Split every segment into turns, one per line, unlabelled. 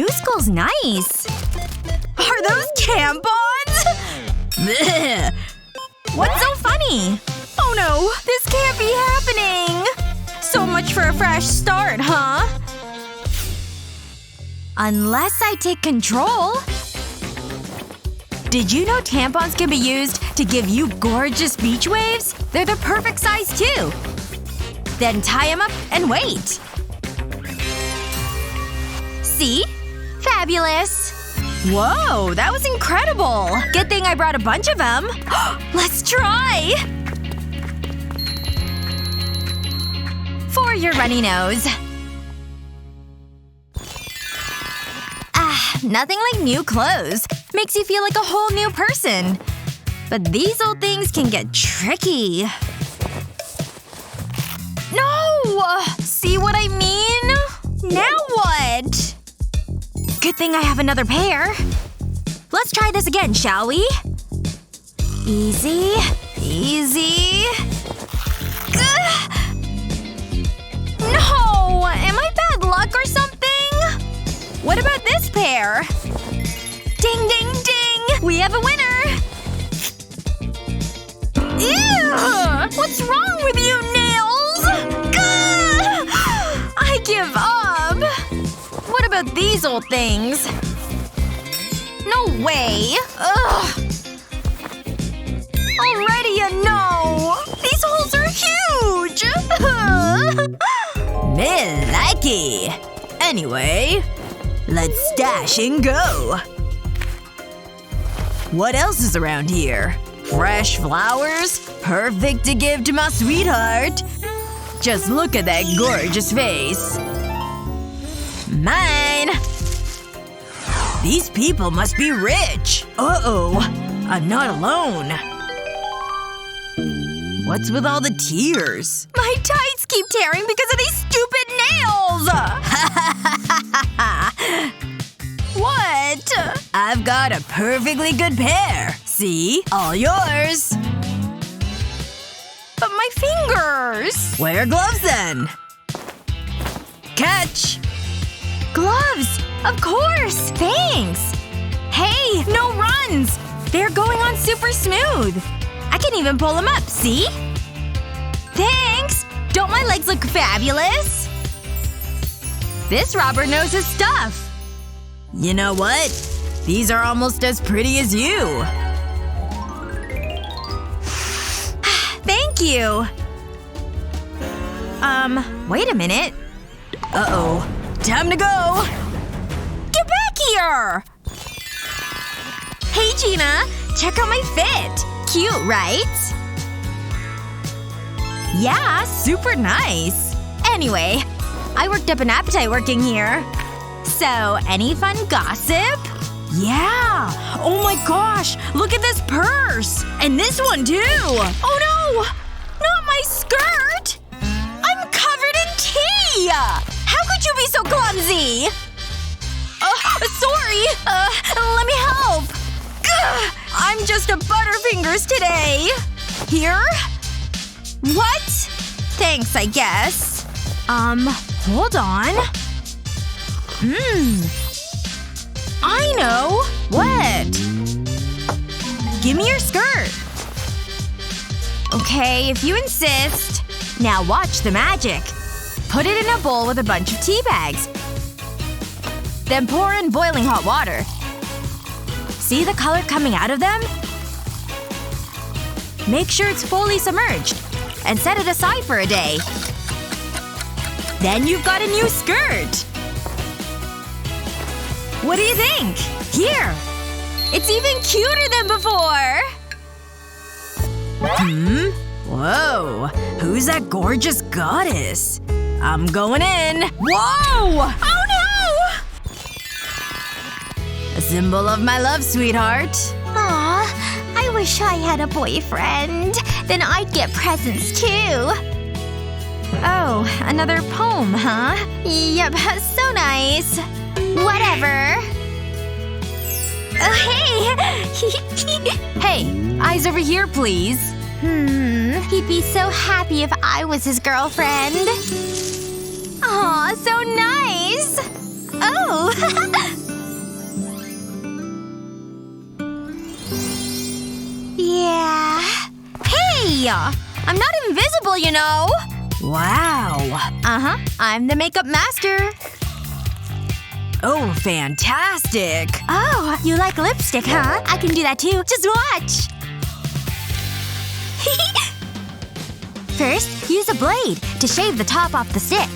new school's nice. Are those tampons? Blech. What's so funny? Oh no, this can't be happening! So much for a fresh start, huh? Unless I take control. Did you know tampons can be used to give you gorgeous beach waves? They're the perfect size, too. Then tie them up and wait. See? Fabulous. Whoa, that was incredible! Good thing I brought a bunch of them. Let's try! For your runny nose. Nothing like new clothes. Makes you feel like a whole new person. But these old things can get tricky. No! See what I mean? Now what? Good thing I have another pair. Let's try this again, shall we? Easy. Easy. Ugh. No! Am I bad luck or something? What about this pair? Ding ding ding! We have a winner! Ew! What's wrong with you, nails? Gah! I give up! What about these old things? No way! Ugh! Already a no! These holes are huge! Me likey! Anyway, let's stash and go. What else is around here? Fresh flowers? Perfect to give to my sweetheart. Just look at that gorgeous face. Mine! These people must be rich. Uh-oh. I'm not alone. What's with all the tears? My tights keep tearing because of these stupid nails! What? I've got a perfectly good pair. See? All yours. But my fingers… Wear gloves then. Catch! Gloves! Of course! Thanks! Hey! No runs! They're going on super smooth. I can even pull them up, see? Thanks! Don't my legs look fabulous? This Robert knows his stuff. You know what? These are almost as pretty as you. Thank you. Wait a minute. Uh-oh. Time to go! Get back here! Hey, Gina. Check out my fit. Cute, right? Yeah, super nice. Anyway, I worked up an appetite working here. So, any fun gossip? Yeah! Oh my gosh! Look at this purse! And this one, too! Oh no! Not my skirt! I'm covered in tea! How could you be so clumsy? Sorry. Let me help. Gah! I'm just a Butterfingers today. Here? What? Thanks, I guess. Hold on. I know. What? Give me your skirt. Okay, if you insist. Now watch the magic. Put it in a bowl with a bunch of tea bags. Then pour in boiling hot water. See the color coming out of them? Make sure it's fully submerged. And set it aside for a day. Then you've got a new skirt! What do you think? Here! It's even cuter than before! Whoa. Who's that gorgeous goddess? I'm going in. Whoa! Oh no! A symbol of my love, sweetheart.
Aw, I wish I had a boyfriend. Then I'd get presents too.
Oh, another poem, huh? Yep, so nice.
Whatever.
Oh, hey! Hey, eyes over here, please.
He'd be so happy if I was his girlfriend.
Aw, so nice! Oh! Hey! I'm not invisible, you know! Wow. Uh-huh. I'm the makeup master. Oh, fantastic. Oh, you like lipstick, huh? I can do that too. Just watch! First, use a blade to shave the top off the stick.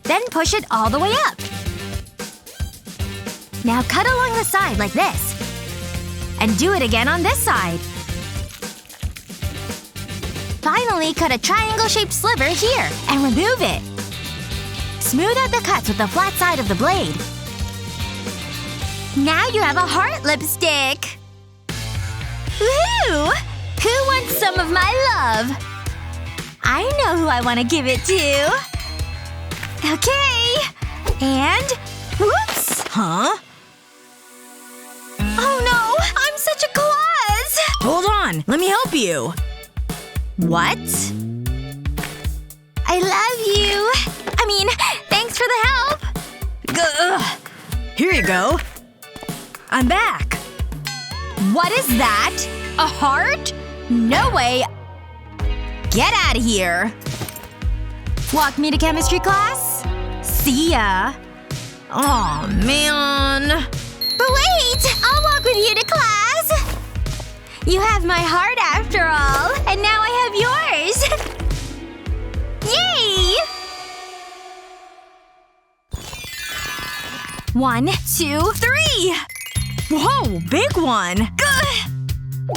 Then push it all the way up. Now cut along the side like this. And do it again on this side. Finally, cut a triangle-shaped sliver here and remove it. Smooth out the cuts with the flat side of the blade. Now you have a heart lipstick! Woohoo! Who wants some of my love? I know who I want to give it to. Okay. And… whoops! Huh? Oh no! I'm such a klutz! Hold on. Let me help you. What? I love you. I mean, thanks for the help. Ugh. Here you go. I'm back. What is that? A heart? No way. Get out of here. Walk me to chemistry class? See ya. Aw, man. But wait! I'll walk with you to class! You have my heart after all. And now I have yours. Yay! 1, 2, 3! Whoa, big one! Ugh.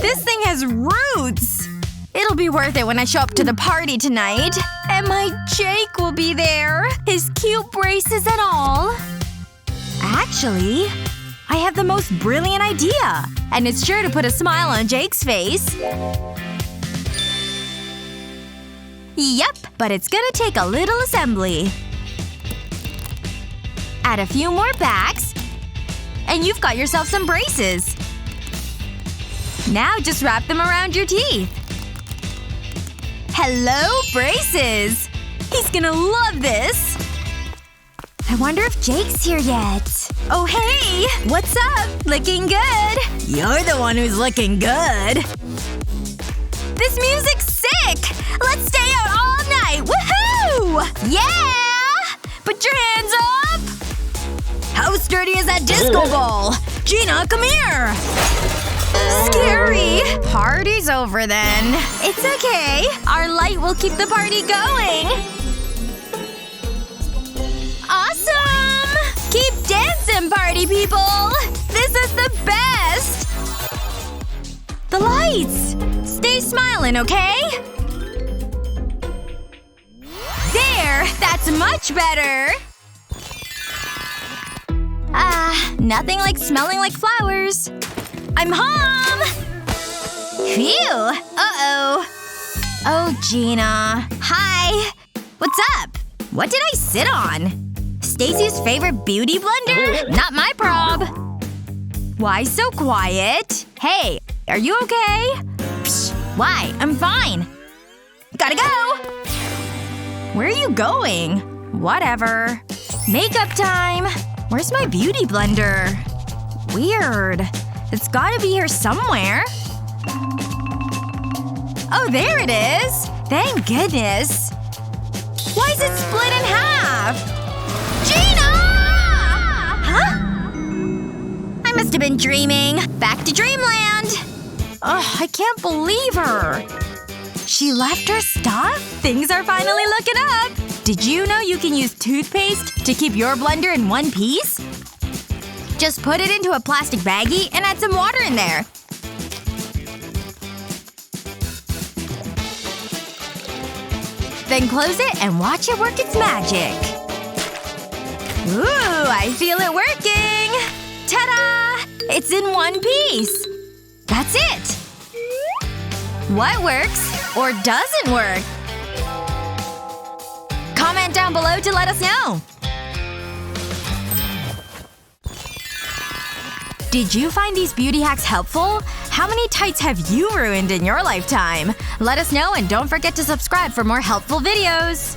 This thing has roots! It'll be worth it when I show up to the party tonight. And my Jake will be there. His cute braces and all. Actually, I have the most brilliant idea. And it's sure to put a smile on Jake's face. Yep, but it's gonna take a little assembly. Add a few more backs. And you've got yourself some braces. Now just wrap them around your teeth. Hello, braces! He's gonna love this! I wonder if Jake's here yet. Oh hey! What's up? Looking good! You're the one who's looking good. This music's sick! Let's stay out all night! Woohoo! Yeah! Put your hands up! How sturdy is that disco ball? Gina, come here! Scary. Party's over then. It's okay. Our light will keep the party going. Awesome! Keep dancing, party people! This is the best! The lights! Stay smiling, okay? There! That's much better! Nothing like smelling like flowers. I'm home! Phew! Uh-oh. Oh, Gina. Hi. What's up? What did I sit on? Stacy's favorite beauty blender? Not my prob. Why so quiet? Hey, are you okay? Psh, why? I'm fine. Gotta go! Where are you going? Whatever. Makeup time. Where's my beauty blender? Weird. It's gotta be here somewhere. Oh, there it is! Thank goodness. Why is it split in half? Gina! Huh? I must have been dreaming. Back to dreamland. Ugh, I can't believe her. She left her stuff? Things are finally looking up. Did you know you can use toothpaste to keep your blender in one piece? Just put it into a plastic baggie and add some water in there. Then close it and watch it work its magic. Ooh, I feel it working! Ta-da! It's in one piece! That's it! What works or doesn't work? Comment down below to let us know! Did you find these beauty hacks helpful? How many tights have you ruined in your lifetime? Let us know and don't forget to subscribe for more helpful videos!